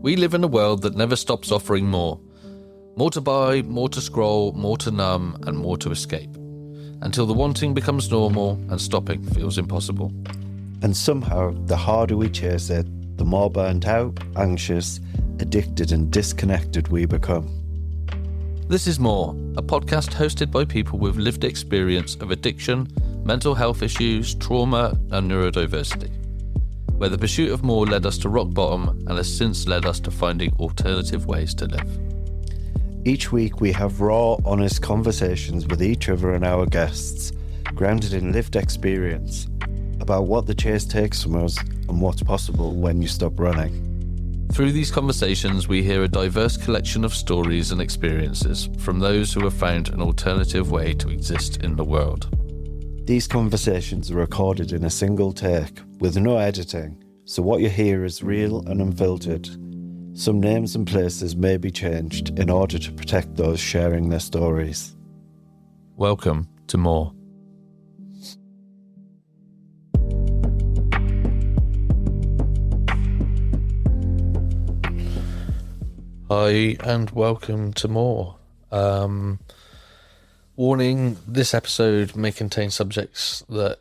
We live in a world that never stops offering more. More to buy, more to scroll, more to numb, and more to escape. Until the wanting becomes normal and stopping feels impossible. And somehow, the harder we chase it, the more burnt out, anxious, addicted and disconnected we become. This is More, a podcast hosted by people with lived experience of addiction, mental health issues, trauma, and neurodiversity, where the pursuit of more led us to rock bottom and has since led us to finding alternative ways to live. Each week we have raw, honest conversations with each other and our guests, grounded in lived experience, about what the chase takes from us and what's possible when you stop running. Through these conversations, we hear a diverse collection of stories and experiences from those who have found an alternative way to exist in the world. These conversations are recorded in a single take, with no editing, so what you hear is real and unfiltered. Some names and places may be changed in order to protect those sharing their stories. Welcome to More. Hi and welcome to More. Warning, this episode may contain subjects that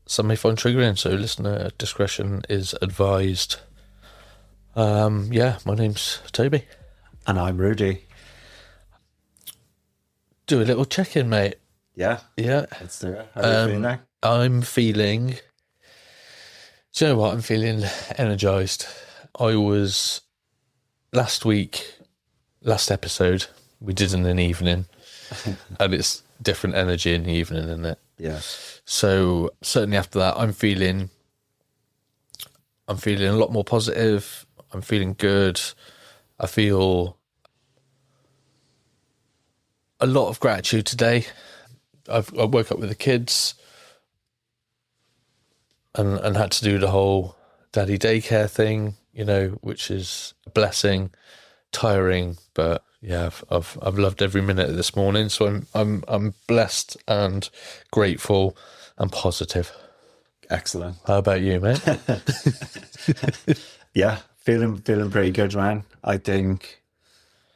some may find triggering, so listener discretion is advised. My name's Toby. And I'm Rudy. Do a little check-in, mate. Yeah? Yeah. Let's do it. How are you feeling? I'm feeling... Do you know what? I'm feeling energised. I was... Last episode, we did in an evening, and it's different energy in the evening, isn't it? Yeah. So certainly after that, I'm feeling a lot more positive. I'm feeling good. I feel a lot of gratitude today. I woke up with the kids and had to do the whole daddy daycare thing, you know, which is a blessing, tiring, but yeah, I've loved every minute of this morning. So I'm blessed and grateful and positive. Excellent. How about you, mate? Yeah, feeling pretty good, man. I think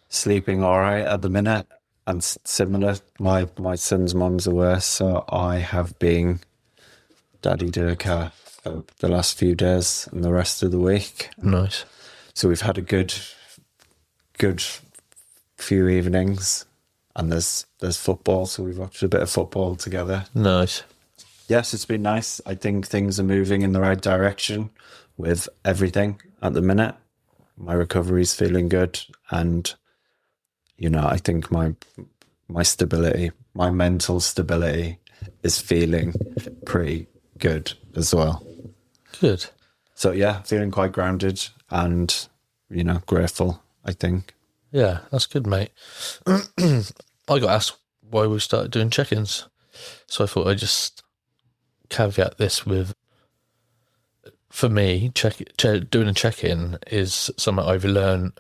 sleeping all right at the minute, and similar. My son's mum's away, so I have been daddy daycare for the last few days and the rest of the week. Nice. So we've had a good few evenings, and there's football, so we've watched a bit of football together. Nice. Yes, it's been nice. I think things are moving in the right direction with everything at the minute. My recovery's feeling good, and you know, I think my stability, my mental stability is feeling pretty good as well. Good. So yeah, feeling quite grounded and, you know, grateful, I think. Yeah, that's good, mate. I got asked why we started doing check-ins, so I thought I'd just caveat this with, for me, doing a check-in is something I've learned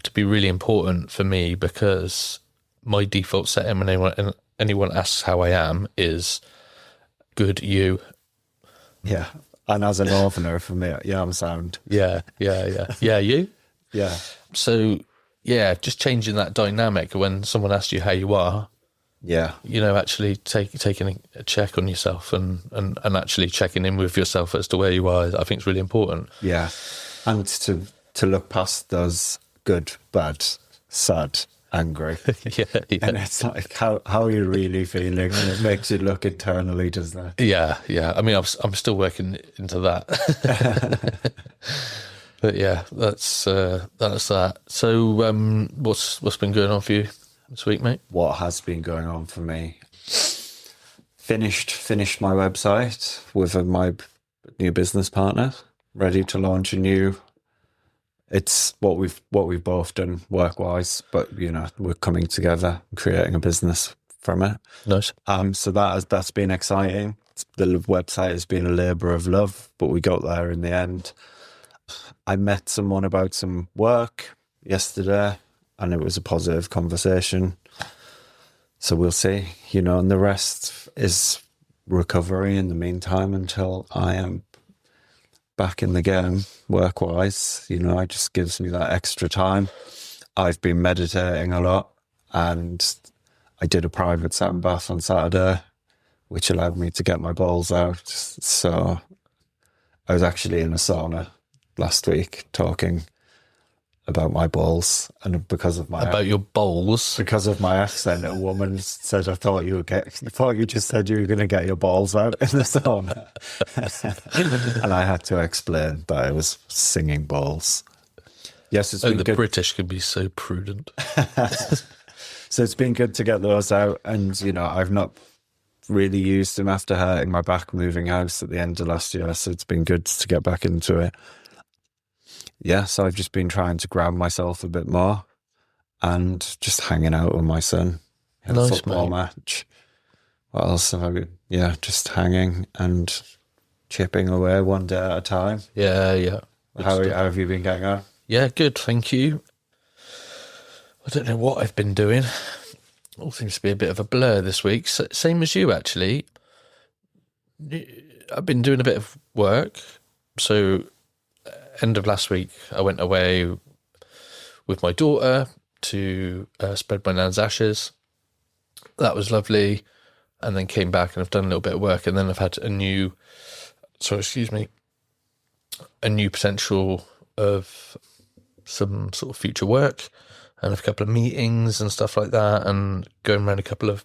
to be really important for me, because my default setting when anyone asks how I am is, good, you. Yeah. And as a northerner, for me, yeah, I'm sound. Yeah, you? Yeah. So, yeah, just changing that dynamic when someone asks you how you are. Yeah. You know, actually taking a check on yourself and actually checking in with yourself as to where you are, I think is really important. Yeah. And to look past those good, bad, sad, angry. Yeah. And it's like, how are you really feeling? And it makes you look internally, doesn't it? Yeah. I mean, I'm still working into that. But yeah, that's that. So, what's been going on for you this week, mate? What has been going on for me? Finished my website with my new business partner, ready to launch a new. It's what we've both done work-wise, but you know, we're coming together and creating a business from it. Nice. So that's been exciting. The website has been a labour of love, but we got there in the end. I met someone about some work yesterday, and it was a positive conversation. So we'll see, you know, and the rest is recovery in the meantime until I am back in the game work-wise. You know, it just gives me that extra time. I've been meditating a lot, and I did a private satin bath on Saturday, which allowed me to get my balls out. So I was actually in a sauna last week talking about my balls, and because of my your bowls. because of my accent, a woman said, "I thought you just said you were going to get your balls out in the sauna," and I had to explain that I was singing balls. Yes, it's been the good. British can be so prudent. So it's been good to get those out, and you know, I've not really used them after hurting my back moving house at the end of last year, so it's been good to get back into it. Yeah, so I've just been trying to ground myself a bit more and just hanging out with my son. Had a football match. What else have I been? Yeah, just hanging and chipping away one day at a time. Yeah. How have you been getting on? Yeah, good, thank you. I don't know what I've been doing. All seems to be a bit of a blur this week. Same as you, actually. I've been doing a bit of work. So, end of last week, I went away with my daughter to spread my nan's ashes. That was lovely. And then came back and I've done a little bit of work. And then I've had a new potential of some sort of future work and a couple of meetings and stuff like that, and going around a couple of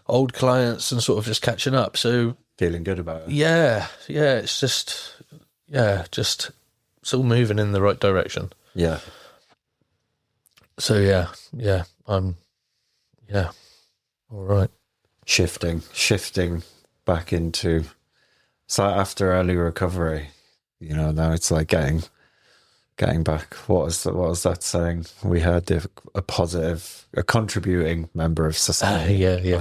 old clients and sort of just catching up. So feeling good about it. Yeah. It's just it's all moving in the right direction. Yeah. So I'm all right. Shifting back into, so after early recovery, you know, now it's like getting back. What was that saying? We heard a contributing member of society. Yeah. Yeah.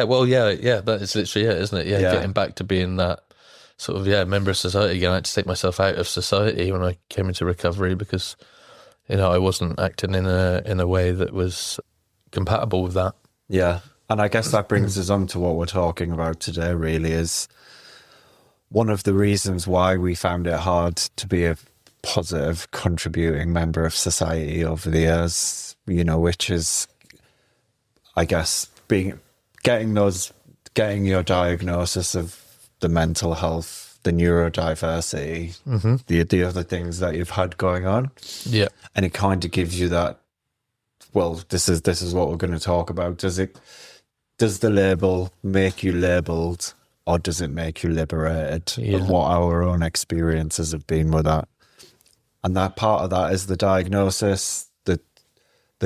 Well, yeah. That is literally it, isn't it? Yeah, getting back to being that sort of member of society again. I had to take myself out of society when I came into recovery because, you know, I wasn't acting in a way that was compatible with that. Yeah, and I guess that brings us on to what we're talking about today. Really, is one of the reasons why we found it hard to be a positive, contributing member of society over the years. You know, which is, I guess, getting your diagnosis of the mental health, the neurodiversity, the other things that you've had going on. Yeah, and it kind of gives you that. Well, this is what we're going to talk about. Does the label make you labelled, or does it make you liberated? Yeah. And what our own experiences have been with that. And that part of that is the diagnosis, the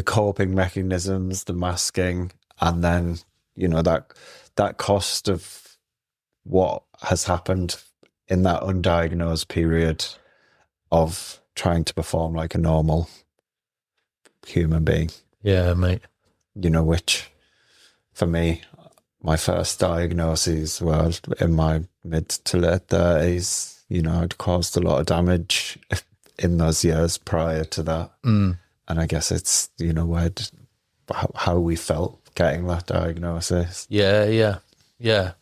coping mechanisms, the masking, and then, you know, that cost of what has happened in that undiagnosed period of trying to perform like a normal human being. Yeah, mate. You know, which for me, my first diagnoses were in my mid to late 30s. You know, I'd caused a lot of damage in those years prior to that. And I guess it's, you know, how we felt getting that diagnosis. Yeah.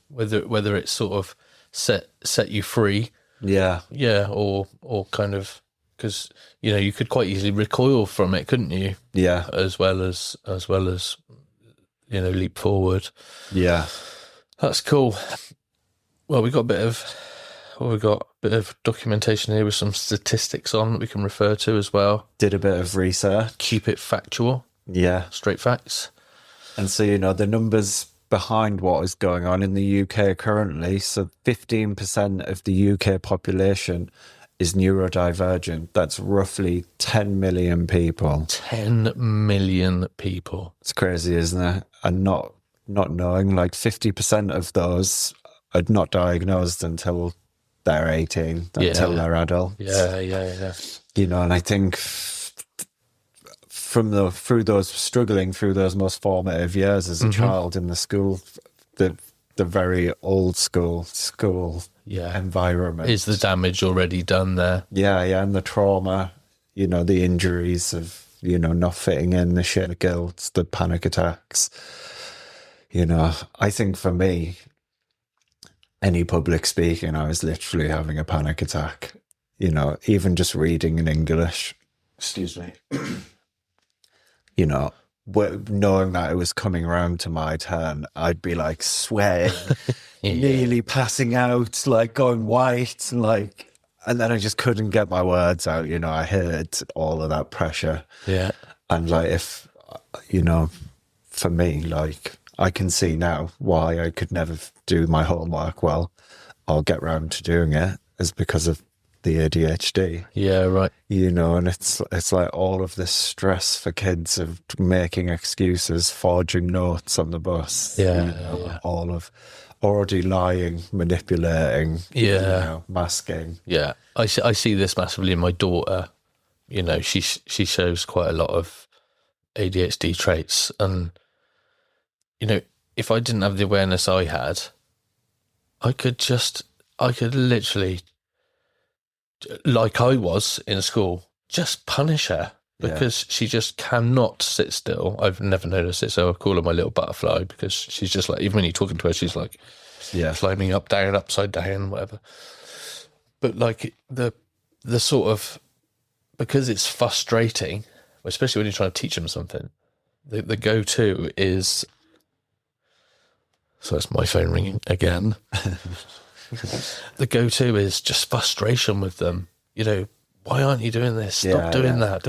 Whether it's sort of set you free. Yeah. Yeah, or kind of, because, you know, you could quite easily recoil from it, couldn't you? Yeah. As well as you know, leap forward. Yeah. That's cool. Well, we've got a bit of documentation here with some statistics on that we can refer to as well. Did a bit of research. Keep it factual. Yeah. Straight facts. And so, you know, the numbers behind what is going on in the UK currently, so 15% of the UK population is neurodivergent. That's roughly 10 million people. 10 million people. It's crazy, isn't it? And not knowing, like 50% of those are not diagnosed until they're 18, until they're adults. Yeah. You know, and I think through those most formative years as a child in the school, the very old school environment. Is the damage already done there? Yeah, and the trauma, you know, the injuries of, you know, not fitting in, the shit guilt, the panic attacks. You know, I think for me, any public speaking, I was literally having a panic attack. You know, even just reading in English, excuse me, you know, knowing that it was coming around to my turn, I'd be like sweating, nearly passing out, like going white, and then I just couldn't get my words out. You know, I heard all of that pressure. Yeah. And like, if, you know, for me, like, I can see now why I could never do my homework well or get round to doing it is because of the ADHD. Yeah, right. You know, and it's like all of this stress for kids of making excuses, forging notes on the bus. Yeah, you know, all of already lying, manipulating, you know, masking. Yeah, I see this massively in my daughter. You know, she shows quite a lot of ADHD traits, and you know, if I didn't have the awareness I had, I could literally, like I was in school, just punish her because she just cannot sit still. I've never known her sit still. I call her my little butterfly because she's just like, even when you're talking to her, she's like, climbing up, down, upside down, whatever. But like the sort of, because it's frustrating, especially when you're trying to teach them something, the go-to is, so it's my phone ringing again. The go-to is just frustration with them. You know, why aren't you doing this? Stop doing that.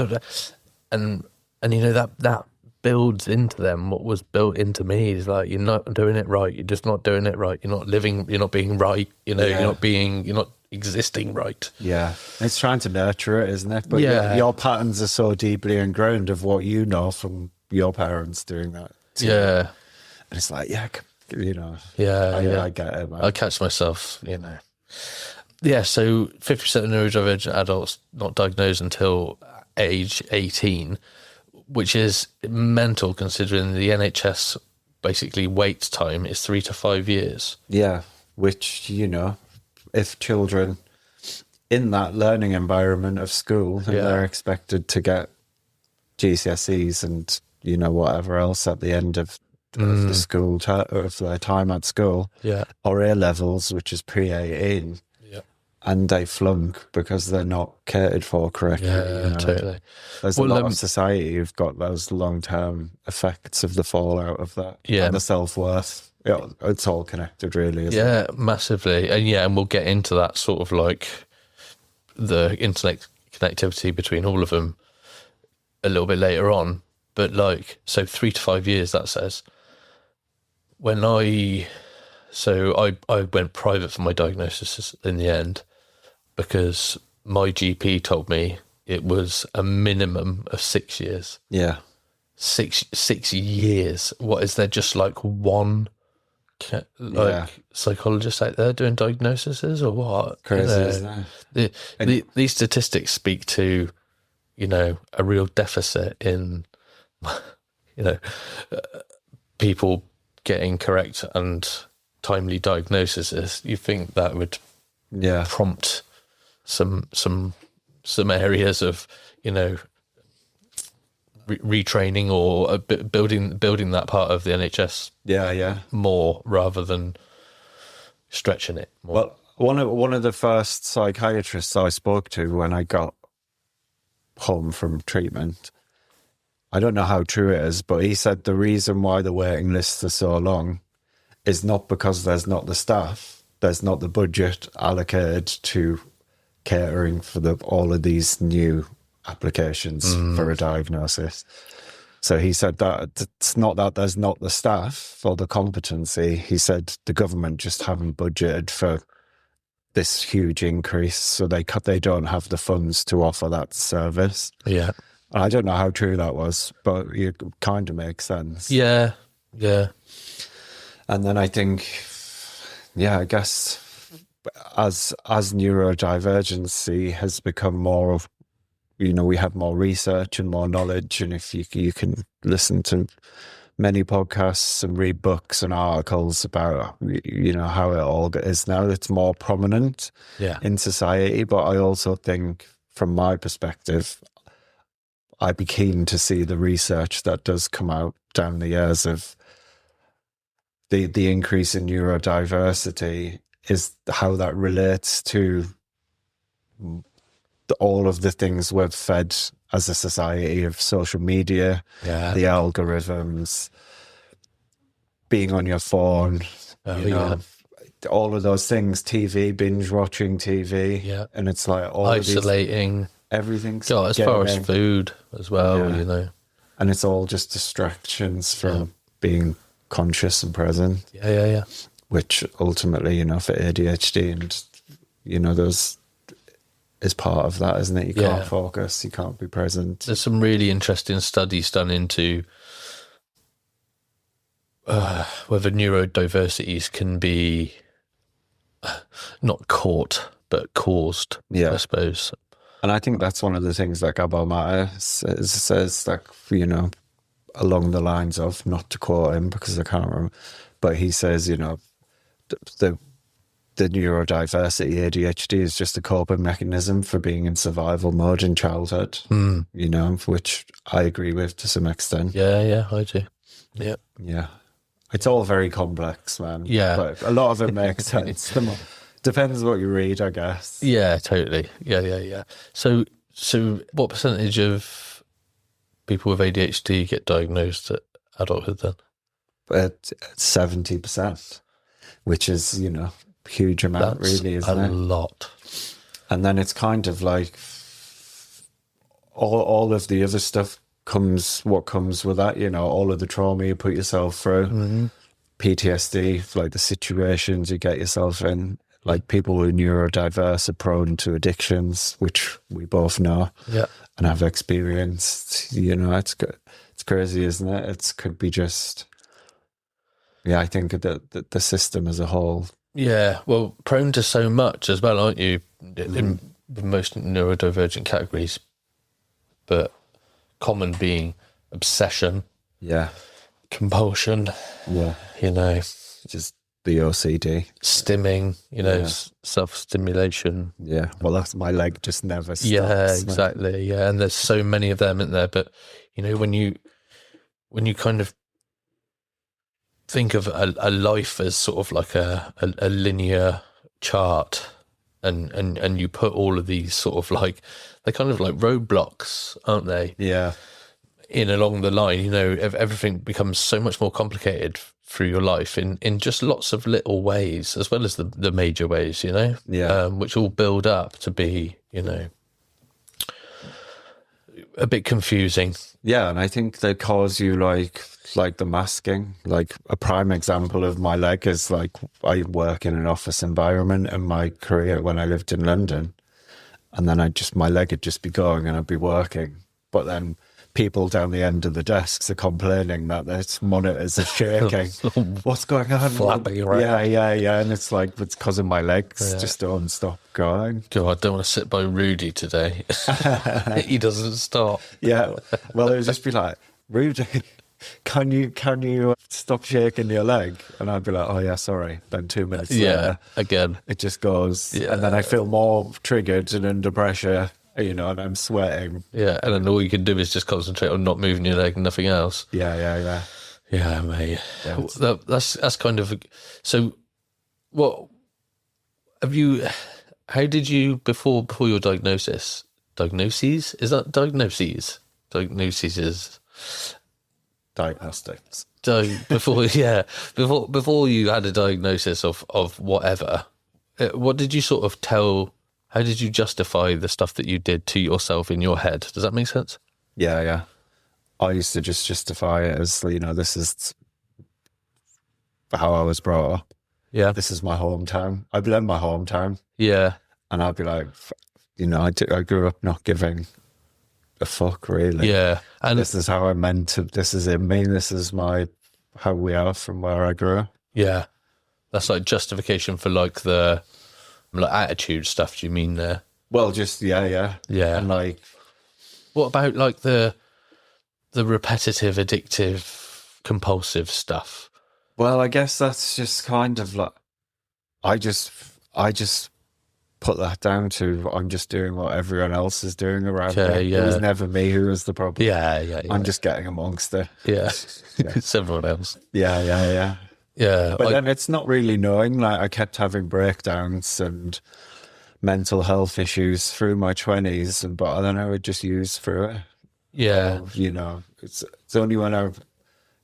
And you know, that builds into them what was built into me. Is like, you're not doing it right. You're just not doing it right. You're not living. You're not being right. You know, you're not existing right. Yeah, it's trying to nurture it, isn't it? But your patterns are so deeply ingrained of what you know from your parents doing that too. And it's like, you know, I get it, man. I catch myself, you know. Yeah, so 50% of neurodivergent adults not diagnosed until age 18, which is mental considering the NHS basically wait time is 3 to 5 years. Yeah, which, you know, if children in that learning environment of school, and they're expected to get GCSEs and, you know, whatever else at the end of the school, of their time at school, or A levels, which is pre-18, and they flunk because they're not catered for correctly. Yeah, you know? totally. There's a lot of society who've got those long-term effects of the fallout of that, and the self-worth. Yeah, it's all connected, really. Isn't it? Massively, and we'll get into that sort of like the internet connectivity between all of them a little bit later on. But like, so 3 to 5 years, that says. When I went private for my diagnosis in the end because my GP told me it was a minimum of 6 years. Yeah. 6 years. What, is there just like one psychologist out there doing diagnoses or what? Crazy, isn't it? These statistics speak to, you know, a real deficit in, you know, people getting correct and timely diagnoses. You think that would prompt some areas of, you know, retraining or building that part of the NHS more rather than stretching it more. Well, one of the first psychiatrists I spoke to when I got home from treatment, I don't know how true it is, but he said the reason why the waiting lists are so long is not because there's not the staff, there's not the budget allocated to catering for all of these new applications for a diagnosis. So he said that it's not that there's not the staff or the competency. He said the government just haven't budgeted for this huge increase, so they don't have the funds to offer that service. Yeah. I don't know how true that was, but it kind of makes sense. Yeah. And then I think, I guess as neurodivergency has become more of, you know, we have more research and more knowledge, and if you can listen to many podcasts and read books and articles about, you know, how it all is now, it's more prominent in society. But I also think, from my perspective, I'd be keen to see the research that does come out down the years of the increase in neurodiversity is how that relates to all of the things we're fed as a society of social media, Yeah. the algorithms, being on your phone, Oh, you know, all of those things, TV, binge watching TV. Yeah. And it's like all Isolating. of these, everything's God, as far as getting- food as well, Yeah. you know. and it's all just distractions from being conscious and present, Yeah. which ultimately, you know, for ADHD and, you know, those is part of that, isn't it? You can't focus, you can't be present. There's some really interesting studies done into whether neurodiversities can be not caught, but caused, I suppose. And I think that's one of the things that Gabor Mate says, like, you know, along the lines of, not to quote him because I can't remember, but he says, you know, the neurodiversity, ADHD, is just a coping mechanism for being in survival mode in childhood, you know, which I agree with to some extent. Yeah, I do. Yeah. Yeah. It's all very complex, man. Yeah. But a lot of it makes sense. Depends what you read, I guess. Yeah, totally. Yeah. So what percentage of people with ADHD get diagnosed at adulthood then? But 70%, which is, you know, a huge amount, That's really, isn't it? a lot. And then it's kind of like all of the other stuff what comes with that, you know, all of the trauma you put yourself through, PTSD, like the situations you get yourself in. Like, people who are neurodiverse are prone to addictions, which we both know and have experienced. You know, it's crazy, isn't it? It could be just, I think the system as a whole. Yeah, well, prone to so much as well, aren't you? In most neurodivergent categories, but common being obsession, compulsion, you know, just the OCD, stimming, you know, self-stimulation. Yeah, well, that's my leg just never stops. Yeah, exactly. Yeah, and there's so many of them in there. But you know, when you kind of think of a life as sort of like a linear chart, and you put all of these sort of like, they're kind of like roadblocks, aren't they? Yeah. In along the line, you know, everything becomes so much more complicated through your life in just lots of little ways, as well as the major ways, you know, which all build up to be, you know, a bit confusing. Yeah, and I think they cause you like the masking. Like, a prime example of my leg is, like, I work in an office environment in my career when I lived in London, and then my leg would just be going and I'd be working, but then people down the end of the desks are complaining that their monitors are shaking. What's going on? Flapping around. Yeah. And it's like, it's causing my legs just don't stop going. God, I don't want to sit by Rudy today. He doesn't stop. Yeah. Well, it would just be like, Rudy, can you stop shaking your leg? And I'd be like, oh yeah, sorry. Then 2 minutes later, again, it just goes. Yeah. And then I feel more triggered and under pressure. You know, and I'm sweating. Yeah, and then all you can do is just concentrate on not moving your leg and nothing else. Yeah, mate. Yeah, that's kind of. So, what have you? How did you before your diagnosis? Diagnoses, is that diagnoses? Diagnoses is diagnostics. Before you had a diagnosis of whatever, what did you sort of tell? How did you justify the stuff that you did to yourself in your head? Does that make sense? Yeah. I used to just justify it as, you know, this is how I was brought up. Yeah. This is my hometown. I blame my hometown. Yeah. And I'd be like, you know, I grew up not giving a fuck, really. Yeah. And this is how I meant to, this is in me. This is how we are from where I grew up. Yeah. That's like justification for like the attitude stuff, do you mean there? Well, just yeah. And like, what about like the repetitive, addictive, compulsive stuff? Well, I guess that's just kind of like, I just put that down to, I'm just doing what everyone else is doing around me. Yeah. It was never me who was the problem. Yeah. I'm just getting amongst it. Yeah. It's everyone else. Yeah. Yeah. But then it's not really knowing. Like, I kept having breakdowns and mental health issues through my 20s, but then I would just use through it. yeah. It's only when I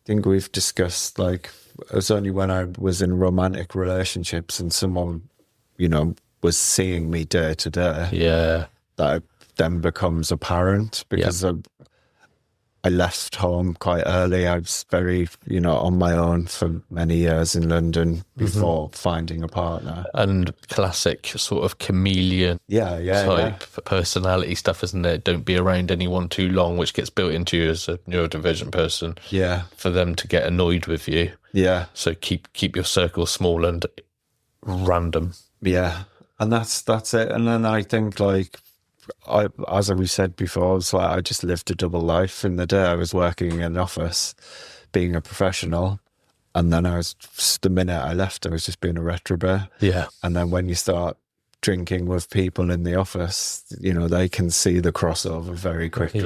think we've discussed, like, it's only when I was in romantic relationships and someone, was seeing me day to day Yeah. that it then becomes apparent, because I left home quite early. I was very, on my own for many years in London before finding a partner. And classic sort of chameleon type personality stuff, isn't it? Don't be around anyone too long, which gets built into you as a neurodivergent person. Yeah. For them to get annoyed with you. Yeah. So keep your circle small and random. Yeah. And that's it. And then I think, like, as we said before, it's like I just lived a double life. In the day, I was working in an office, being a professional, and then the minute I left, I was just being a retrobate. Yeah. And then when you start drinking with people in the office, they can see the crossover very quickly.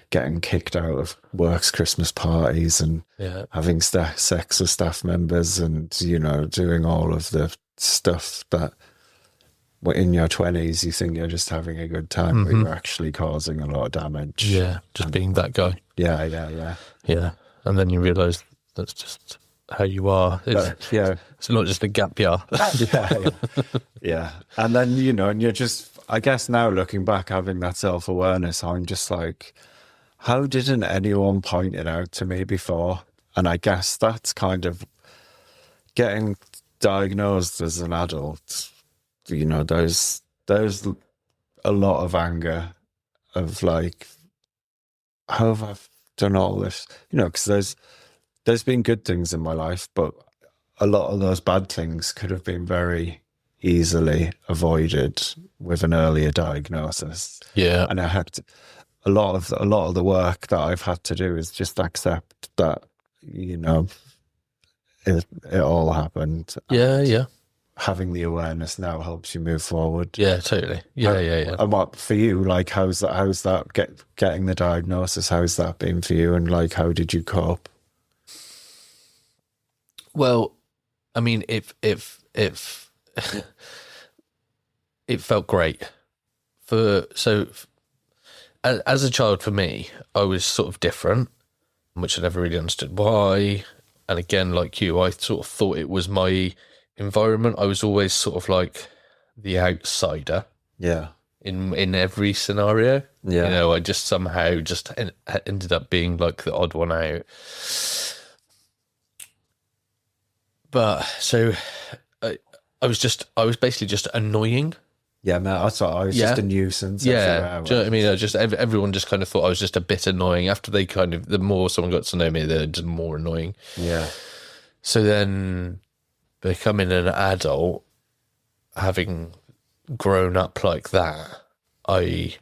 Getting kicked out of work's Christmas parties and having sex with staff members, and doing all of the stuff that, in your 20s, you think you're just having a good time, but you're actually causing a lot of damage. Yeah, just being that guy. Yeah. Yeah, and then you realise that's just how you are. It's not just a gap year. Yeah. And then, and you're just, I guess now looking back, having that self-awareness, I'm just like, how didn't anyone point it out to me before? And I guess that's kind of getting diagnosed as an adult. There's a lot of anger of, like, how have I done all this? Because there's been good things in my life, but a lot of those bad things could have been very easily avoided with an earlier diagnosis. Yeah. And I had to, a lot of the work that I've had to do is just accept that, it all happened. Yeah. Having the awareness now helps you move forward. Yeah, totally. Yeah. And what for you? Like, how's that getting the diagnosis? How's that been for you? And, like, how did you cope? Well, I mean, if it felt great as a child, for me, I was sort of different, which I never really understood why. And again, like you, I sort of thought it was my environment. I was always sort of like the outsider. Yeah. In every scenario. Yeah. I just somehow just ended up being like the odd one out. But so I was basically just annoying. Yeah, man, I thought I was just a nuisance. Yeah, do you know what I mean? Everyone just kind of thought I was just a bit annoying. After the more someone got to know me, they're just more annoying. Yeah. So then, becoming an adult, having grown up like that, I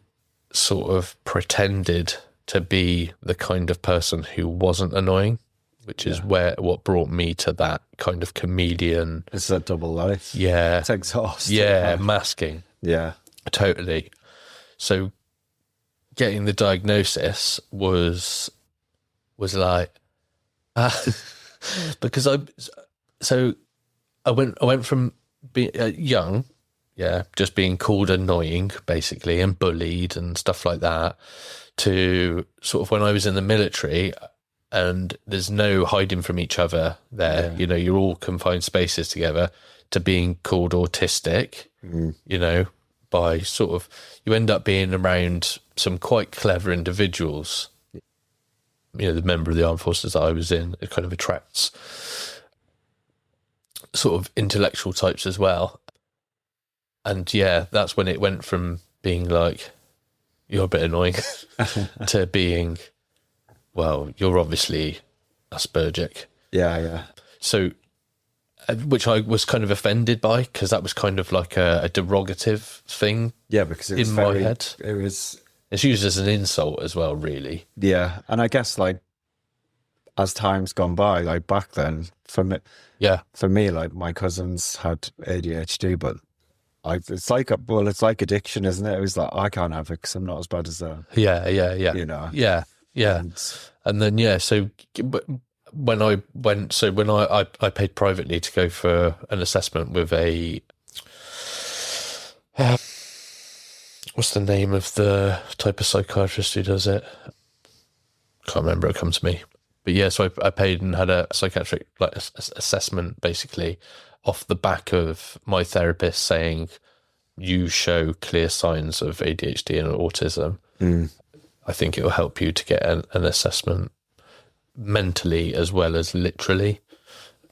sort of pretended to be the kind of person who wasn't annoying, which is what brought me to that kind of chameleon. It's a double life. Yeah. It's exhausting. Yeah, masking. Yeah. Totally. So getting the diagnosis was like, because I went from being young, just being called annoying basically and bullied and stuff like that, to sort of when I was in the military, and there's no hiding from each other there. Yeah. You're all confined spaces together, to being called autistic, by sort of, you end up being around some quite clever individuals. The member of the armed forces that I was in, it kind of attracts sort of intellectual types as well. And that's when it went from being like, you're a bit annoying, to being, well, you're obviously Aspergic. Yeah. So, which I was kind of offended by, because that was kind of like a derogative thing. Yeah, because it was in my head. It's used as an insult as well, really. Yeah, and I guess, like, as time's gone by, like back then, for me, like, my cousins had ADHD, but it's like addiction, isn't it? It was like, I can't have it because I'm not as bad as them. Yeah. Yeah. And then, but when I paid privately to go for an assessment with a what's the name of the type of psychiatrist who does it? Can't remember. It come to me. But yeah, so I paid and had a psychiatric assessment basically off the back of my therapist saying you show clear signs of ADHD and autism. I think it will help you to get an assessment mentally as well as literally,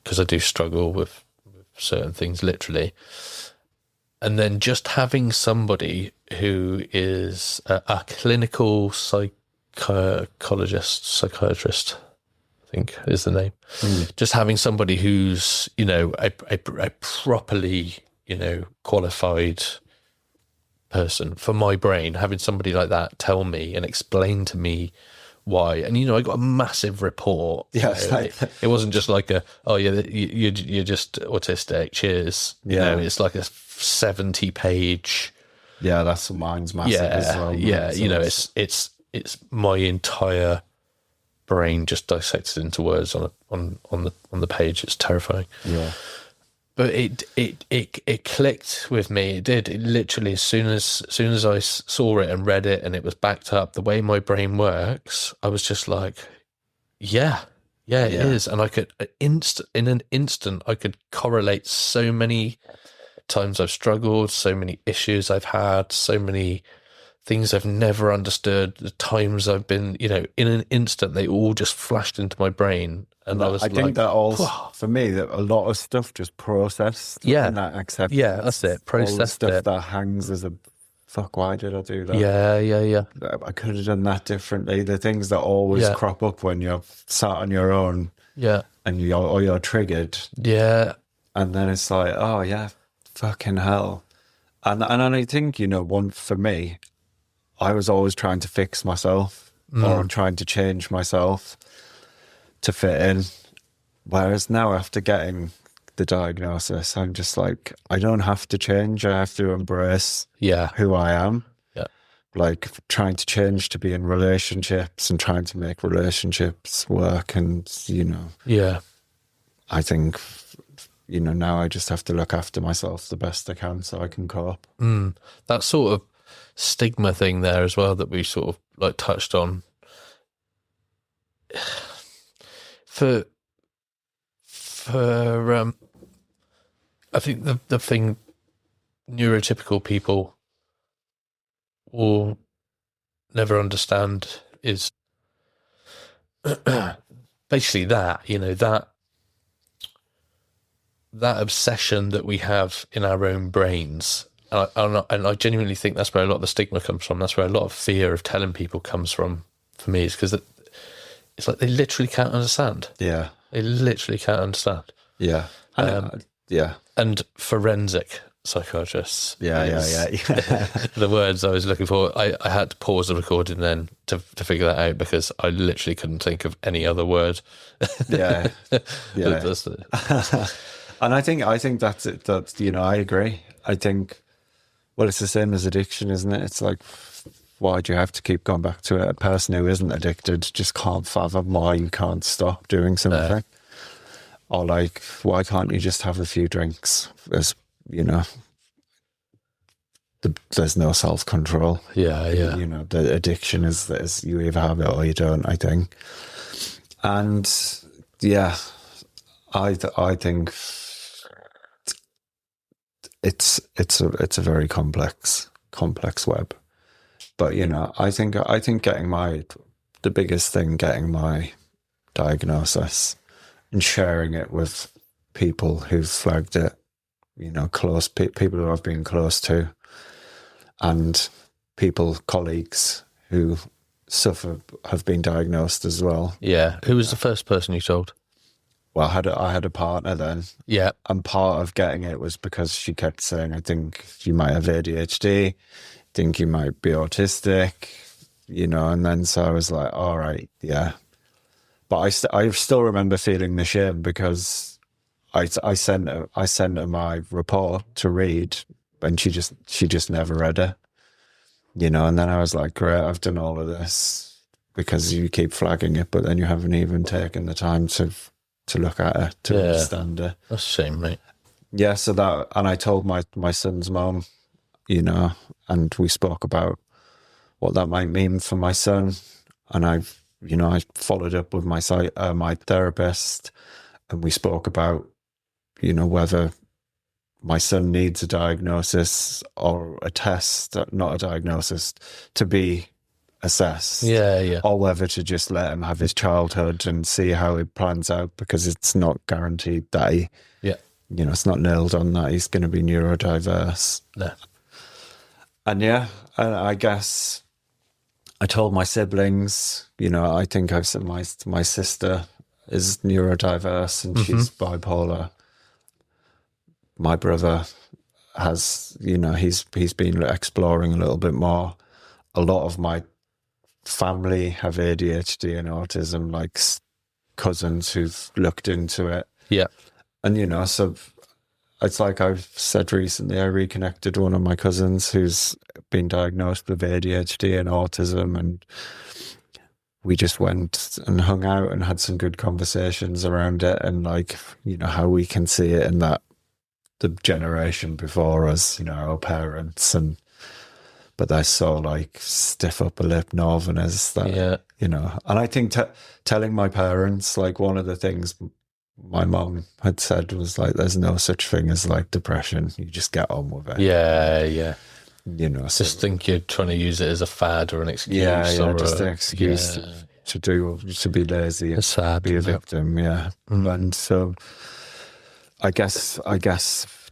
because I do struggle with certain things literally. And then just having somebody who is a clinical psychiatrist, I think is the name. Just having somebody who's, a properly, qualified person for my brain, having somebody like that tell me and explain to me why. And, I got a massive report. Yeah. It wasn't just like you're just autistic. Cheers. It's like a 70-page. Yeah, that's mine's massive as well. Yeah, it's my entire brain just dissected into words on the page. It's terrifying. Yeah. But it clicked with me. It did. It literally, as soon as I saw it and read it and it was backed up, the way my brain works, I was just like, yeah, it is. And I could in an instant, I could correlate so many times I've struggled, so many issues I've had, so many things I've never understood, the times I've been, in an instant, they all just flashed into my brain. And I think that also, for me, that a lot of stuff just processed. Yeah. And that acceptance. Yeah, that's it. Processed all the stuff it. that hangs as a, fuck, why did I do that? Yeah. I could have done that differently. The things that always crop up when you're sat on your own. Yeah. And you're triggered. Yeah. And then it's like, oh, yeah, fucking hell. And I think, one for me, I was always trying to fix myself or trying to change myself to fit in. Whereas now, after getting the diagnosis, I'm just like, I don't have to change. I have to embrace who I am. Yeah. Like trying to change to be in relationships and trying to make relationships work. And, Yeah. I think, now I just have to look after myself the best I can so I can cope. That sort of stigma thing there as well that we sort of like touched on. For I think the thing neurotypical people will never understand is basically that obsession that we have in our own brains. And I genuinely think that's where a lot of the stigma comes from. That's where a lot of fear of telling people comes from for me, is because it's like they literally can't understand. Yeah. They literally can't understand. Yeah. And forensic psychiatrists. Yeah. The words I was looking for. I had to pause the recording then to figure that out, because I literally couldn't think of any other word. Yeah. And I think that's it. I agree. I think, well, it's the same as addiction, isn't it? It's like, why do you have to keep going back to it? A person who isn't addicted just can't fathom why you can't stop doing something. No. Or like, why can't you just have a few drinks? There's no self-control. Yeah. The addiction is you either have it or you don't, I think. And yeah, I think it's a very complex web. But I think getting the biggest thing, getting my diagnosis and sharing it with people who've flagged it, close people who I've been close to, and colleagues who have been diagnosed as well. Yeah. Who was the first person you told? Well, I had a partner then. Yeah. And part of getting it was because she kept saying, I think you might have ADHD, think you might be autistic, and then so I was like, all right, yeah. But I still remember feeling the shame, because I sent her my report to read, and she just never read it, and then I was like, great, I've done all of this. because you keep flagging it, but then you haven't even taken the time to look at it, to understand it. That's a shame, mate. Yeah, so that, and I told my son's mom, you know, and we spoke about what that might mean for my son. And I followed up with my therapist, and we spoke about, you know, whether my son needs a diagnosis or a test, not a diagnosis, to be assessed. Yeah. Or whether to just let him have his childhood and see how it plans out, because it's not guaranteed that you know, it's not nailed on that he's going to be neurodiverse. No. And I guess I told my siblings, you know, I think I've said my sister is neurodiverse and she's bipolar. My brother has, you know, he's been exploring a little bit more. A lot of my family have ADHD and autism, like cousins who've looked into it. Yeah. And, you know, so it's like I've said recently, I reconnected one of my cousins who's been diagnosed with ADHD and autism, and we just went and hung out and had some good conversations around it, and like, you know, how we can see it in that the generation before us, you know, our parents, but they're so like stiff upper lip Northerners that, you know, and I think telling my parents, like, one of the things my mom had said was like, there's no such thing as like depression. You just get on with it. Yeah. You know, Just think you're trying to use it as a fad or an excuse. Just an excuse to be lazy, it's sad, be a victim. Yeah. And so I guess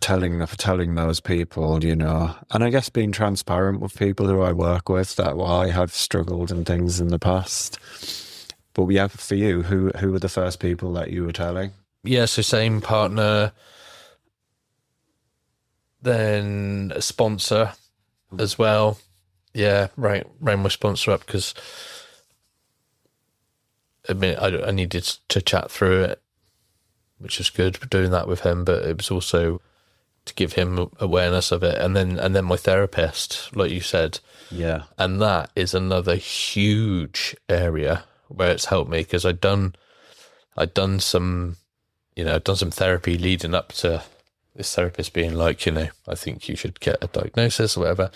telling those people, you know, and I guess being transparent with people who I work with, that I have struggled and things in the past. But yeah, for you, who were the first people that you were telling? Yeah, so same partner, then a sponsor as well. Yeah, rang my sponsor up because I needed to chat through it, which was good for doing that with him, but it was also to give him awareness of it. And then my therapist, like you said. Yeah. And that is another huge area where it's helped me, because I'd done some therapy leading up to this therapist being like, you know, I think you should get a diagnosis or whatever.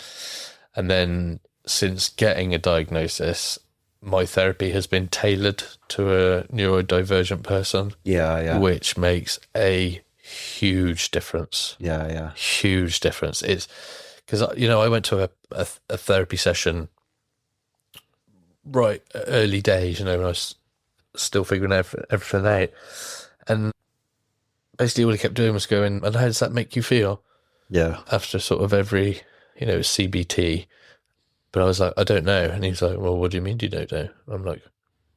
And then since getting a diagnosis, my therapy has been tailored to a neurodivergent person. Yeah. Which makes a huge difference. Yeah. Huge difference. It's because, you know, I went to a therapy session right early days, you know, when I was still figuring everything out. And basically all he kept doing was going, and how does that make you feel? Yeah. After sort of every, you know, CBT. But I was like, I don't know. And he's like, well, what do you mean you don't know? I'm like,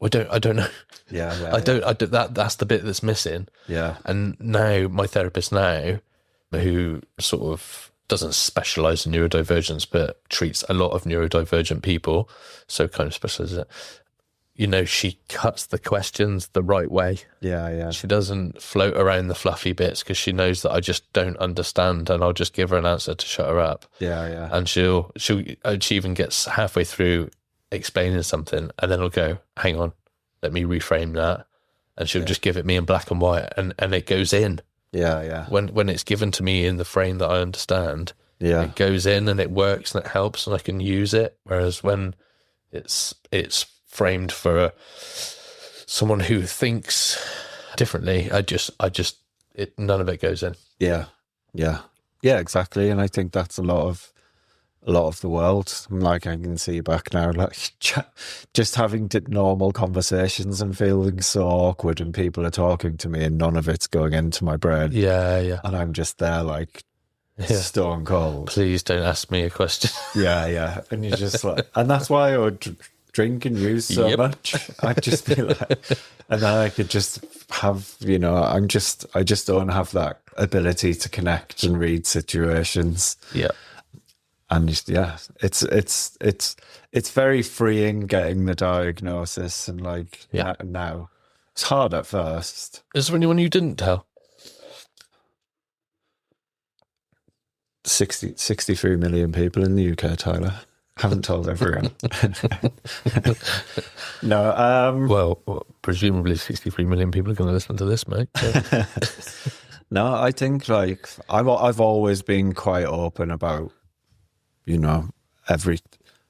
I don't know. Yeah. I don't, that's the bit that's missing. Yeah. And now my therapist now, who sort of doesn't specialize in neurodivergence, but treats a lot of neurodivergent people, so kind of specializes it. You know, she cuts the questions the right way. Yeah. She doesn't float around the fluffy bits, because she knows that I just don't understand, and I'll just give her an answer to shut her up. Yeah. And she even gets halfway through explaining something, and then I'll go, hang on, let me reframe that. And she'll just give it me in black and white, and it goes in. Yeah. When it's given to me in the frame that I understand, it goes in and it works and it helps and I can use it. Whereas when it's framed for someone who thinks differently, none of it goes in. Yeah, exactly. And I think that's a lot of the world. Like, I can see back now, like just having normal conversations and feeling so awkward, and people are talking to me and none of it's going into my brain. Yeah. And I'm just there like stone cold. Please don't ask me a question. Yeah. And you're just like, and that's why I would drink and use so much. I'd just be like, and then I could just have, you know, I just don't have that ability to connect and read situations. Yeah. And it's very freeing getting the diagnosis, and like now it's hard at first. Is there anyone you didn't tell? 63 million people in the UK, Tyler. Haven't told everyone. No. Well, presumably 63 million people are going to listen to this, mate. So. No, I think like I've always been quite open about, you know,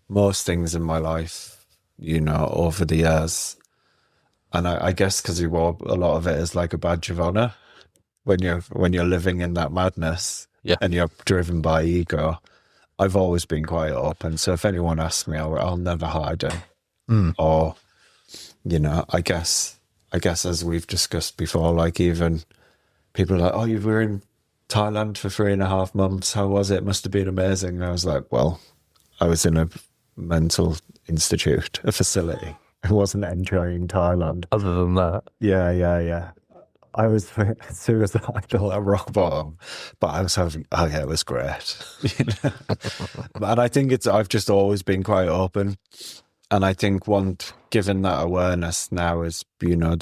most things in my life, you know, over the years. And I guess because a lot of it is like a badge of honor when you're living in that madness, Yeah. and you're driven by ego. I've always been quite open. So if anyone asks me, I'll never hide it. Or, you know, I guess as we've discussed before, like even people are like, oh, you were in Thailand for 3.5 months. How was it? Must have been amazing. And I was like, well, I was in a mental institute, a facility. I wasn't enjoying Thailand. Other than that, Yeah. I was suicidal at rock bottom, but I was having, oh yeah, it was great. You know? And I think I've just always been quite open. And I think given that awareness now is, you know,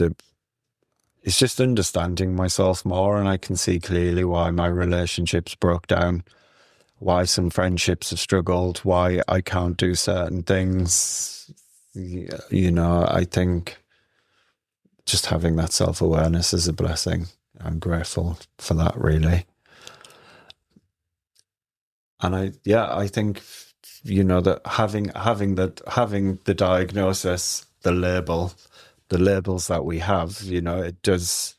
it's just understanding myself more, and I can see clearly why my relationships broke down, why some friendships have struggled, why I can't do certain things. You know, I think just having that self-awareness is a blessing. I'm grateful for that, really. And I think, you know, that having the diagnosis, the labels that we have, you know, it does,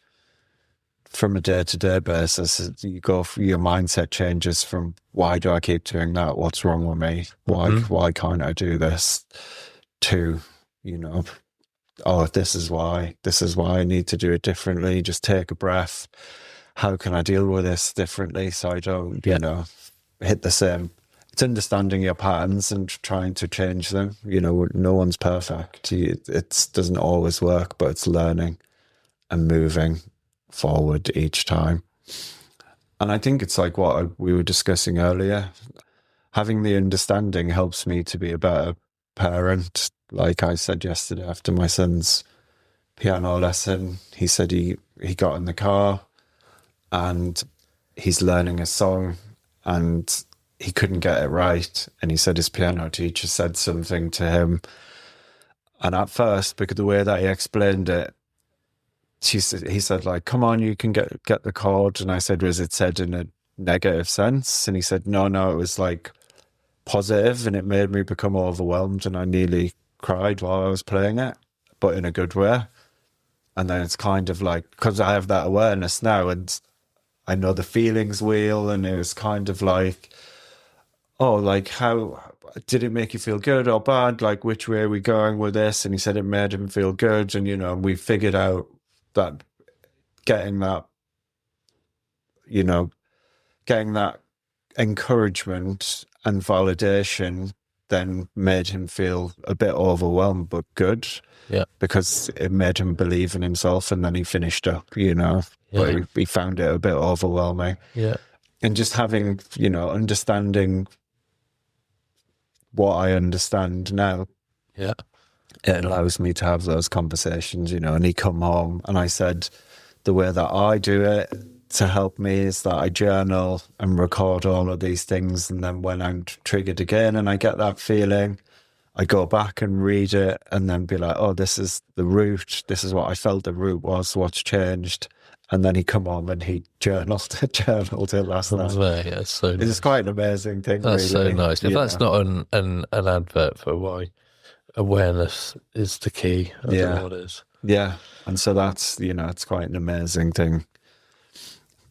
from a day-to-day basis, you go through, your mindset changes from, why do I keep doing that? What's wrong with me? Why can't I do this? To, you know, oh, this is why I need to do it differently. Just take a breath. How can I deal with this differently so I don't, you know, hit the same? It's understanding your patterns and trying to change them. You know, no one's perfect. It doesn't always work, but it's learning and moving forward each time. And I think it's like what we were discussing earlier. Having the understanding helps me to be a better parent. Like I said yesterday after my son's piano lesson, he said he got in the car and he's learning a song and he couldn't get it right. And he said his piano teacher said something to him. And at first, because the way that he explained it, he said like, come on, you can get the chord. And I said, was it said in a negative sense? And he said, no, it was like positive, and it made me become overwhelmed, and I nearly cried while I was playing it, but in a good way. And then it's kind of like, because I have that awareness now and I know the feelings wheel, and it was kind of like, oh, like, how did it make you feel, good or bad? Like, which way are we going with this? And he said it made him feel good. And, you know, we figured out that getting that encouragement and validation then made him feel a bit overwhelmed, but good. Yeah. Because it made him believe in himself, and then he finished up, you know. Yeah. But he found it a bit overwhelming. Yeah. And just having, you know, understanding what I understand now. Yeah. It allows me to have those conversations, you know. And he come home and I said, the way that I do it to help me is that I journal and record all of these things. And then when I'm triggered again and I get that feeling, I go back and read it and then be like, oh, this is the root. This is what I felt the root was, what's changed. And then he come on and he journaled it last night. Yeah, it's so nice. It's quite an amazing thing. That's really. so nice. If that's not an advert for why awareness is the key, I don't know what is. Yeah. And so that's, you know, it's quite an amazing thing.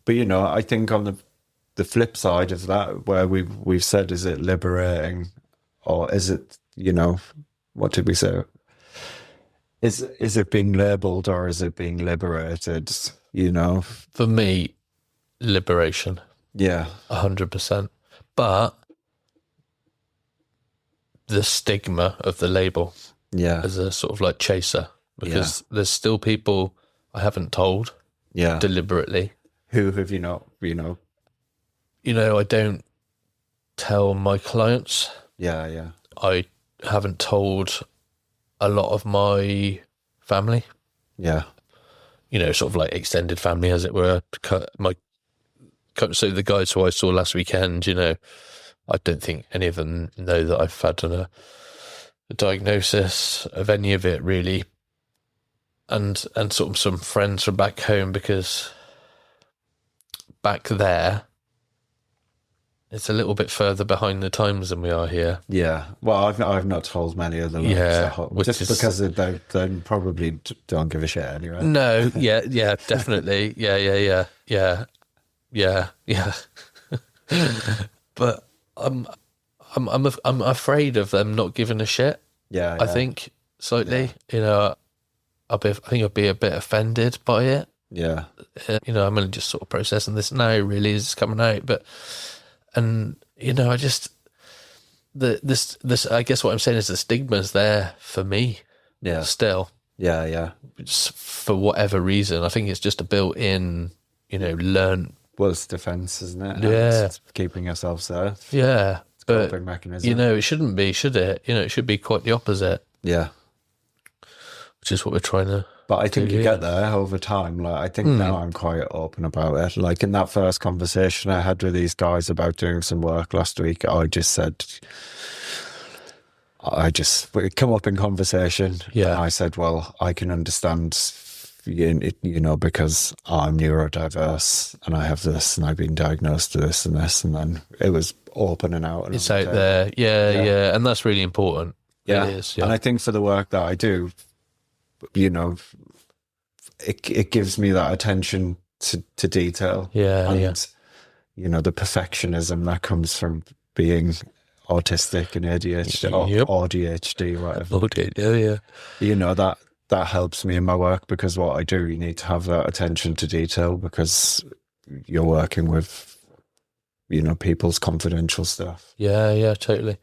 But, you know, I think on the flip side of that, where we've said, is it liberating, or is it, you know, what did we say? Is it being labelled, or is it being liberated, you know? For me, liberation. Yeah. 100%. But the stigma of the label as a sort of like chaser, because there's still people I haven't told deliberately. Who have you not, you know? You know, I don't tell my clients. Yeah. I haven't told a lot of my family. Yeah. You know, sort of like extended family, as it were. So the guys who I saw last weekend, you know, I don't think any of them know that I've had a diagnosis of any of it really, and sort of some friends from back home, because back there it's a little bit further behind the times than we are here. Yeah. Well, I've not told many of them. Yeah, just because they probably don't give a shit anyway. No, yeah, definitely, yeah. But I'm afraid of them not giving a shit. Yeah. I think slightly, I think I'll be a bit offended by it. Yeah. I'm only just sort of processing this now, really, as it's coming out. But, and, I just, this, I guess what I'm saying is the stigma's there for me. Yeah. Still. Yeah. Just for whatever reason. I think it's just a built-in, learn. Well, it's defense, isn't it? Yeah. It's keeping yourself safe. Yeah. It's a coping mechanism. It shouldn't be, should it? It should be quite the opposite. Yeah. Which is what we're trying to. But I think you get there over time. Like, I think now I'm quite open about it. Like in that first conversation I had with these guys about doing some work last week, I just said, we come up in conversation. Yeah. And I said, well, I can understand, because I'm neurodiverse and I have this and I've been diagnosed with this and this. And then it was open and out. And it's out there. Yeah. And that's really important. Yeah. It is, yeah. And I think for the work that I do, it gives me that attention to detail. Yeah. And, the perfectionism that comes from being autistic and ADHD or ADHD, whatever. Yeah. That helps me in my work, because what I do, you need to have that attention to detail, because you're working with, people's confidential stuff. Yeah, totally.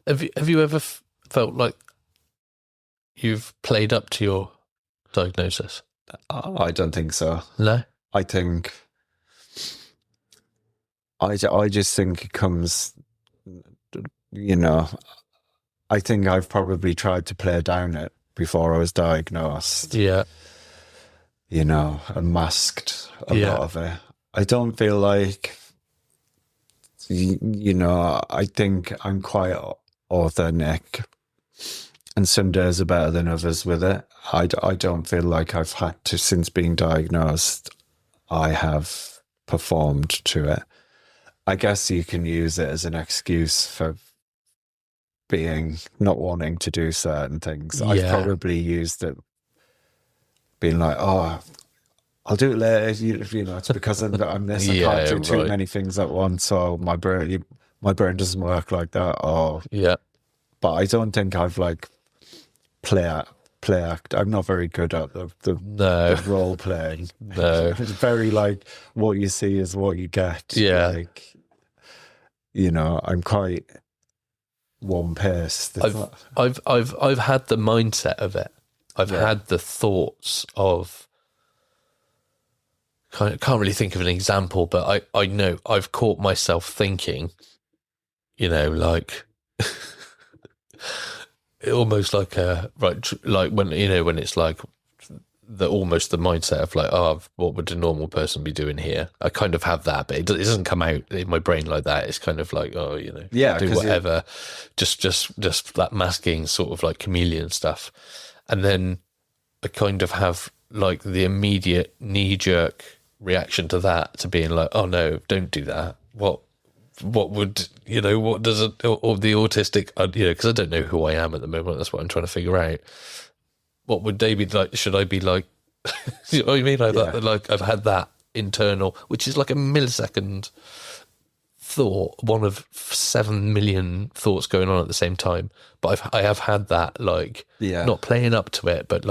Have you ever felt like you've played up to your diagnosis? I don't think so. No? I think, I just think it comes, I think I've probably tried to play down it before I was diagnosed. Yeah. And masked a lot of it. I don't feel like, I think I'm quite authentic, and some days are better than others with it. I don't feel like I've had to, since being diagnosed, I have performed to it. I guess you can use it as an excuse for not wanting to do certain things. I've probably used it being like, oh, I'll do it later. It's because I'm this. I can't do too many things at once. So my brain doesn't work like that. But I don't think I've play act. I'm not very good at the role playing. No. It's very what you see is what you get. Yeah. I'm quite one-paced. I've had the mindset of it. I've had the thoughts of. Can't really think of an example, but I know I've caught myself thinking, almost like when it's almost the mindset of what would a normal person be doing here? I kind of have that, but it doesn't come out in my brain like that. It's kind of do whatever, just that masking sort of chameleon stuff, and then I kind of have the immediate knee-jerk reaction to that, to being oh no, don't do that. What would what does it, or the autistic, because I don't know who I am at the moment. That's what I'm trying to figure out. What would they be like? Should I be like? You know what I mean? That, I've had that internal, which is like a millisecond thought, one of 7 million thoughts going on at the same time. But I have had that not playing up to it, but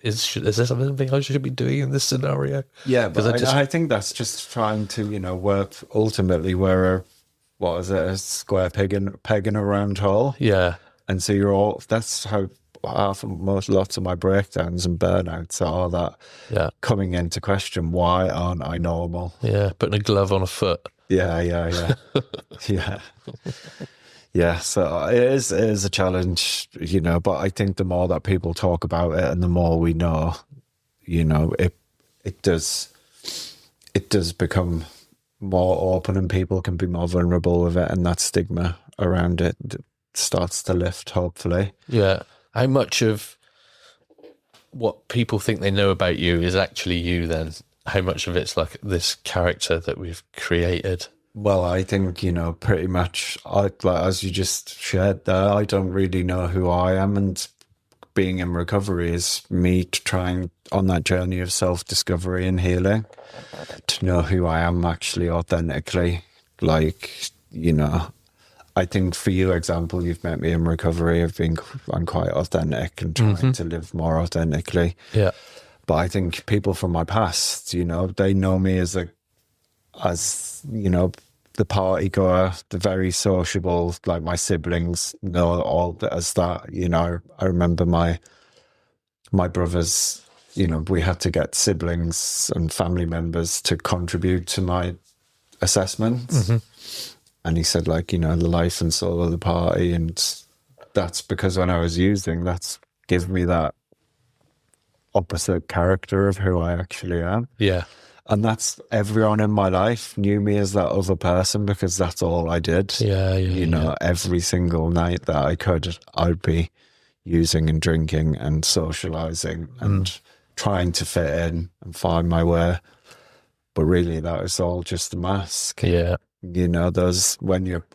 is there something I should be doing in this scenario? Yeah, but I think that's just trying to work ultimately where a square peg in a round hole. Yeah, and so that's how lots of my breakdowns and burnouts are, that coming into question, why aren't I normal? Yeah, putting a glove on a foot. Yeah. Yeah, so it is a challenge, but I think the more that people talk about it and the more we know, it does become more open and people can be more vulnerable with it, and that stigma around it starts to lift, hopefully. Yeah. How much of what people think they know about you is actually you then? How much of it's like this character that we've created? Well, I think, pretty much, like, as you just shared there, I don't really know who I am. And being in recovery is me trying on that journey of self-discovery and healing to know who I am actually authentically. Like, I think for you, example, you've met me in recovery. I'm quite authentic and trying to live more authentically. Yeah. But I think people from my past, they know me as the party goer, the very sociable, like my siblings know all as that. I remember my brothers, we had to get siblings and family members to contribute to my assessments. And he said, like, the life and soul of the party. And that's because when I was using, that's given me that opposite character of who I actually am. Yeah. And that's everyone in my life knew me as that other person because that's all I did. Yeah. Every single night that I could, I'd be using and drinking and socializing and trying to fit in and find my way. But really, that was all just a mask. Yeah. Those when you're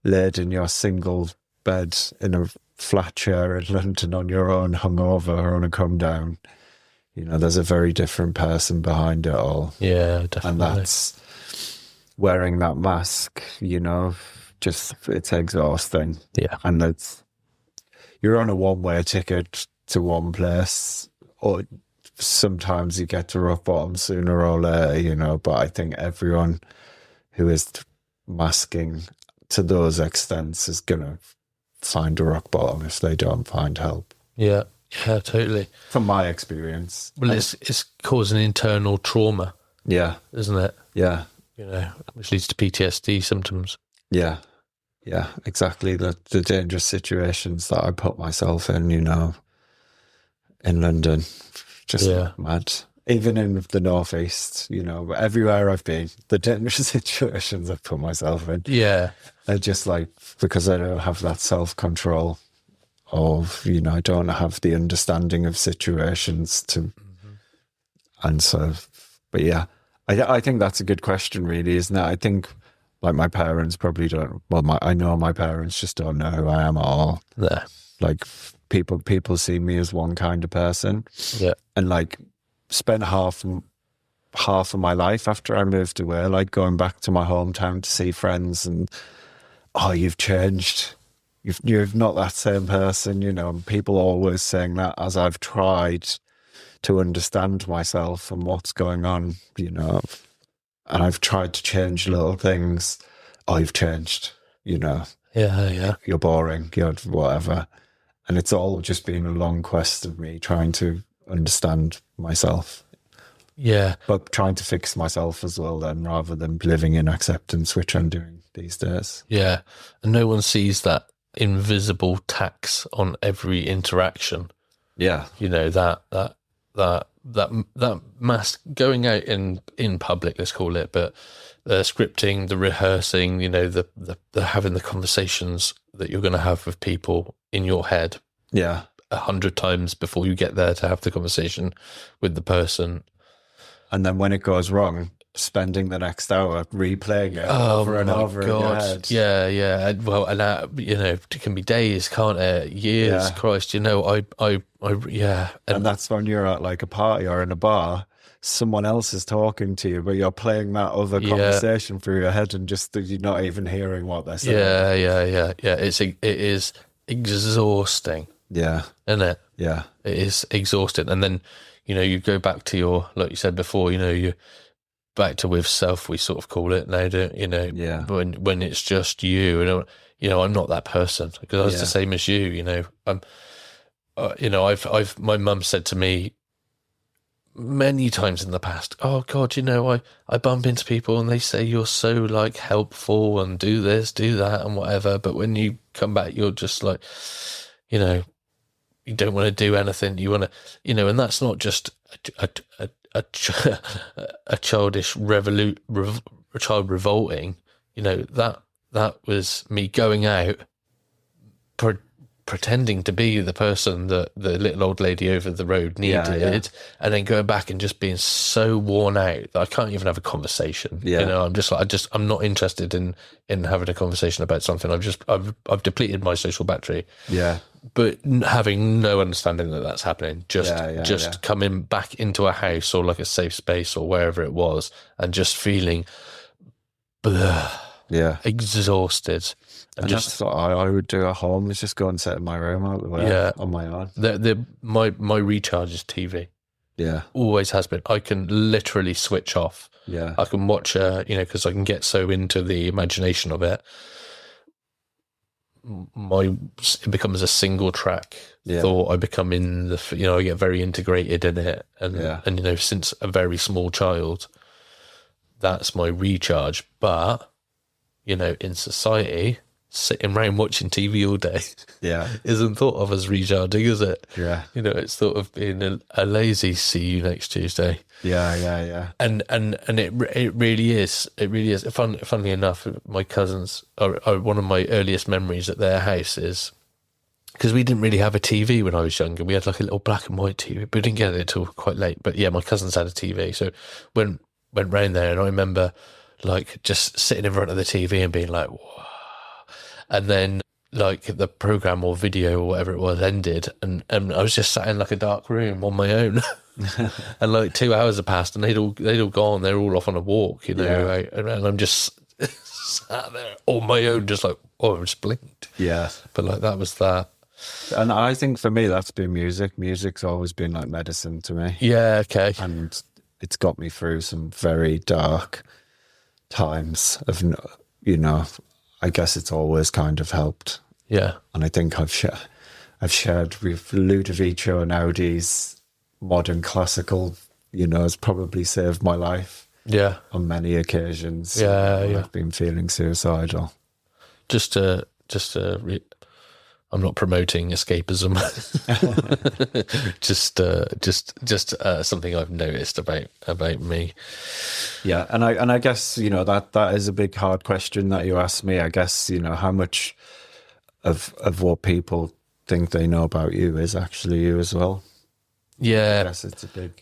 laid in your single bed in a flat chair in London on your own, hungover or on a come down, there's a very different person behind it all. Yeah, definitely. And that's wearing that mask, just it's exhausting. Yeah. And you're on a one-way ticket to one place, or sometimes you get to rock bottom sooner or later, but I think everyone who is masking to those extents is going to find a rock bottom if they don't find help. Yeah, totally. From my experience. Well, it's causing internal trauma. Yeah. Isn't it? Yeah. Which leads to PTSD symptoms. Yeah. Yeah, exactly. The dangerous situations that I put myself in, in London. Just mad. Even in the Northeast, everywhere I've been, the dangerous situations I've put myself in. Yeah. They're just like, because I don't have that self-control of, I don't have the understanding of situations and so, but yeah, I think that's a good question really, isn't it? I think like my parents probably don't, I know my parents just don't know who I am at all. Yeah. Like people see me as one kind of person. Yeah. And like spent half of my life after I moved away, like going back to my hometown to see friends and, oh, you've changed. You're not that same person, and people always saying that as I've tried to understand myself and what's going on, and I've tried to change little things. Oh, you've changed, Yeah. You're boring, you're whatever. And it's all just been a long quest of me trying to understand myself. Yeah. But trying to fix myself as well then, rather than living in acceptance, which I'm doing these days. Yeah. And no one sees that invisible tax on every interaction. Yeah. That mask going out in public, let's call it, but the scripting, the rehearsing, the having the conversations that you're going to have with people in your head. Yeah. 100 times before you get there to have the conversation with the person. And then when it goes wrong, spending the next hour replaying it over and over in your head. Yeah. Well, and that, it can be days, can't it? Years, Yeah. Christ, yeah. And that's when you're at like a party or in a bar, someone else is talking to you, but you're playing that other conversation through your head and just you're not even hearing what they're saying. Yeah. It is exhausting. Yeah. Isn't it? Yeah. It is exhausting. And then, you go back to your, like you said before, you're back to with self, we sort of call it now, don't Yeah. when it's just you, and I'm not that person because I was the same as you, I'm, my mum said to me many times in the past, oh God, I bump into people and they say you're so like helpful and do this, do that and whatever. But when you come back, you're just like, you don't want to do anything. You want to, and that's not just a childish child revolting, that was me going out, pretending to be the person that the little old lady over the road needed, and then going back and just being so worn out that I can't even have a conversation. I'm just like, I'm not interested in having a conversation about something. I've depleted my social battery. But having no understanding that that's happening, just coming back into a house or like a safe space or wherever it was, and just feeling exhausted. And that's what I would do at home, is just go and sit in my room out the way on my own. My recharge is TV. Always has been. I can literally switch off. I can watch because I can get so into the imagination of it. It becomes a single track thought. I become in the I get very integrated in it, and since a very small child, that's my recharge. But in society, sitting around watching TV all day isn't thought of as recharging, is it? It's thought of being a lazy see you next Tuesday. And it really is. It really is. Funnily enough, my cousins are one of my earliest memories at their house is because we didn't really have a TV when I was younger. We had like a little black and white TV, but we didn't get it until quite late. But yeah, my cousins had a TV, so went round there, and I remember like just sitting in front of the TV and being like, whoa. And then like the program or video or whatever it was ended, and I was just sat in like a dark room on my own. And like 2 hours had passed, and they'd all gone. They're all off on a walk, right? And I'm just sat there on my own, just like, I just blinked. But like that was that. And I think for me, that's been music. Music's always been like medicine to me. Okay. And it's got me through some very dark times of, I guess it's always kind of helped. And I think I've shared with Ludovico and Audi's modern classical, has probably saved my life. On many occasions. I've been feeling suicidal. I'm not promoting escapism. just something I've noticed about me. And I guess that is a big hard question that you asked me. I guess how much of what people think they know about you is actually you as well. I guess it's a big.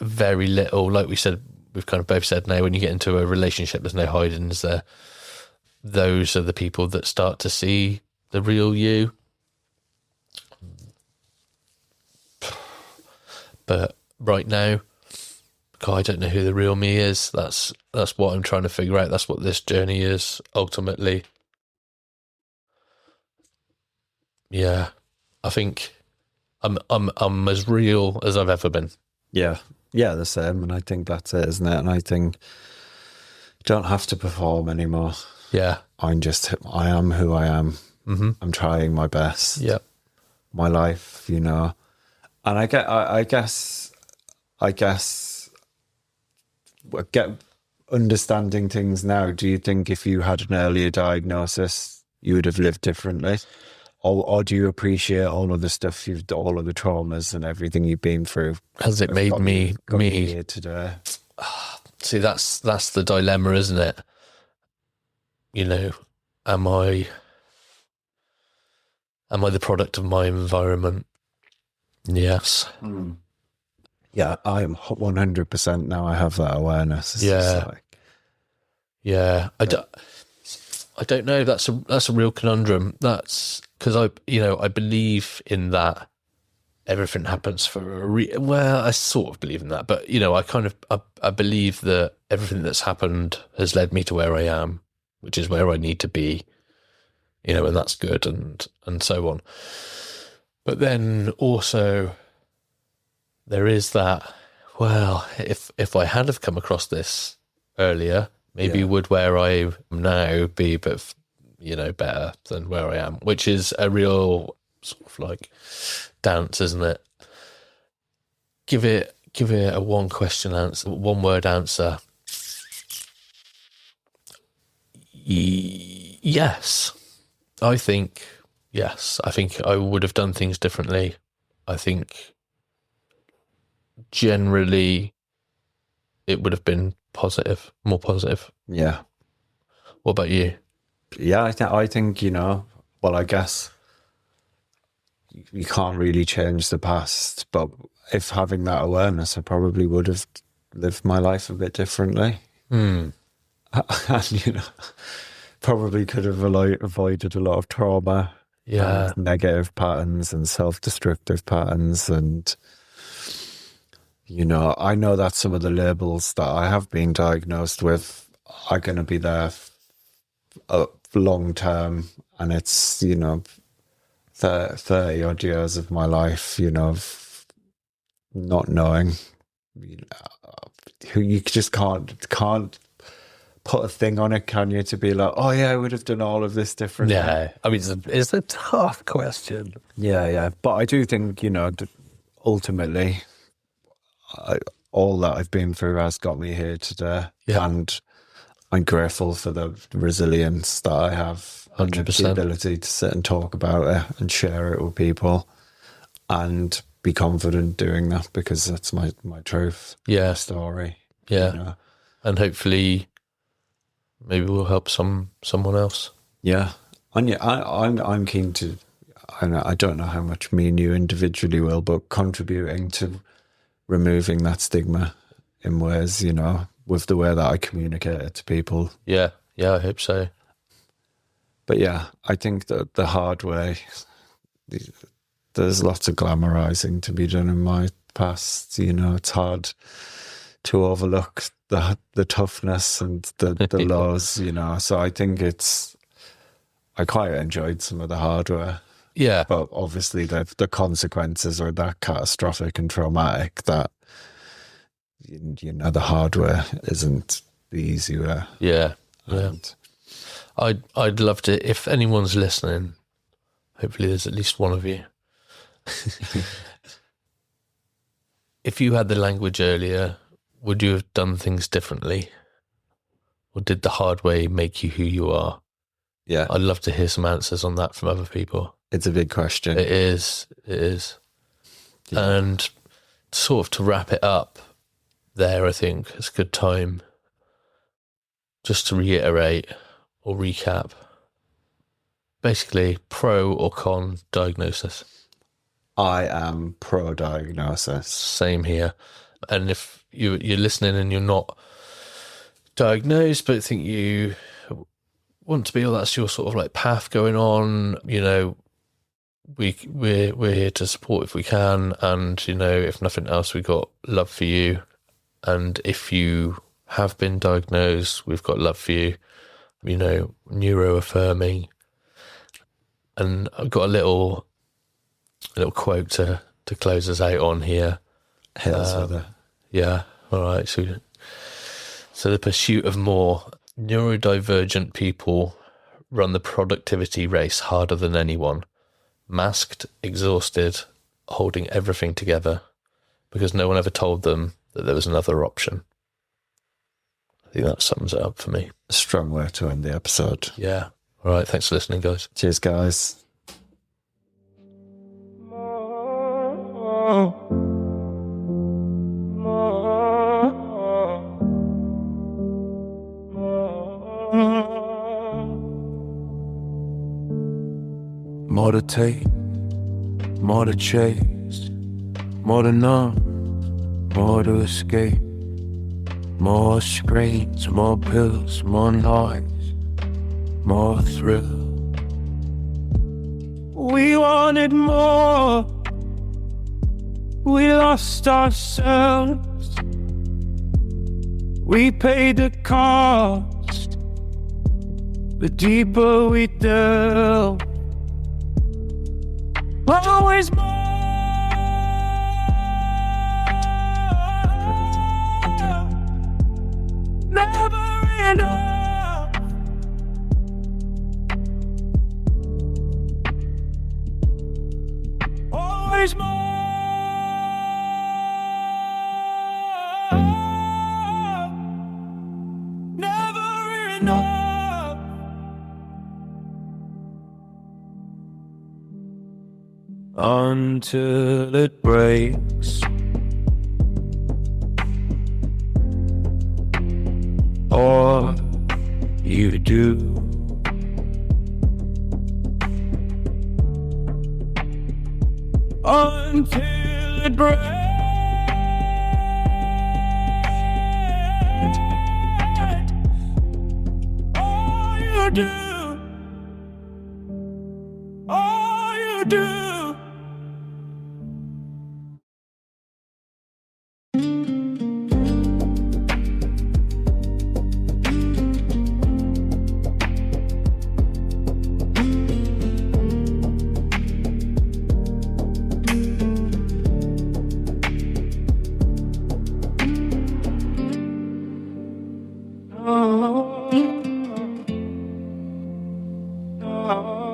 Very little, like we said. We've kind of both said now. When you get into a relationship, there's no hiding, is there? Those are the people that start to see the real you. But right now, God, I don't know who the real me is. That's what I'm trying to figure out. That's what this journey is ultimately. I think I'm as real as I've ever been. The same. And I think that's it, isn't it? And I think you don't have to perform anymore. I am who I am. I'm trying my best. My life, and I guess get understanding things now. Do you think if you had an earlier diagnosis, you would have lived differently? Or do you appreciate all of the stuff all of the traumas and everything you've been through? Has it made me here today? See, that's the dilemma, isn't it? Am I the product of my environment? Yes. Yeah, I am 100% now. I have that awareness. I don't know. That's a real conundrum. That's because I believe in that everything happens for a well, I sort of believe in that, but I believe that everything that's happened has led me to where I am, which is where I need to be, and that's good and so on. But then also there is that, well, if I had have come across this earlier, maybe would where I am now be a bit, better than where I am, which is a real sort of like dance, isn't it? Give it a one word answer. Yes. I think I would have done things differently. I think generally it would have been positive, more positive. Yeah. What about you? Yeah, I think, well, I guess you can't really change the past, but if having that awareness, I probably would have lived my life a bit differently. And, probably could have avoided a lot of trauma Yeah. and negative patterns and self-destructive patterns. And, I know that some of the labels that I have been diagnosed with are going to be there long term. And it's, 30 odd years of my life, of not knowing. Who you just can't put a thing on it, can you? To be like, oh yeah, I would have done all of this differently. Yeah. I mean, it's a tough question. Yeah. But I do think, ultimately, all that I've been through has got me here today. Yeah. And I'm grateful for the resilience that I have. 100%. The ability to sit and talk about it and share it with people and be confident doing that, because that's my truth. Yeah. Story. Yeah. And hopefully maybe we'll help someone else. Yeah. And yeah, I'm keen to, I don't know how much me and you individually will, but contributing to removing that stigma in ways, with the way that I communicate it to people. Yeah. Yeah, I hope so. But yeah, I think that the hard way, there's lots of glamorizing to be done in my past. It's hard to overlook the toughness and the lows, So I think I quite enjoyed some of the hardware. Yeah. But obviously the consequences are that catastrophic and traumatic that, the hardware isn't the easy way. Yeah. Yeah. I'd love to, if anyone's listening, hopefully there's at least one of you. If you had the language earlier, would you have done things differently? Or did the hard way make you who you are? Yeah. I'd love to hear some answers on that from other people. It's a big question. It is. Yeah. And sort of to wrap it up there, I think it's a good time just to reiterate or recap. Basically, pro or con diagnosis? I am pro diagnosis. Same here. And if you're listening and you're not diagnosed, but think you want to be, or that's your sort of like path going on, we're here to support if we can. And, if nothing else, we got love for you. And if you have been diagnosed, we've got love for you, neuro-affirming. And I've got a little quote to close us out on here. Yeah. All right. So the pursuit of more. Neurodivergent people run the productivity race harder than anyone. Masked, exhausted, holding everything together because no one ever told them that there was another option. I think that sums it up for me. A strong way to end the episode. Yeah. All right. Thanks for listening, guys. Cheers, guys. More to take, more to chase, more to numb, more to escape, more screens, more pills, more noise, more thrill. We wanted more, we lost ourselves, we paid the cost, the deeper we delve. Always more, never enough. Always more, never enough. Until it breaks. all you do. Until it breaks. All you do. All you do.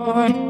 Oh,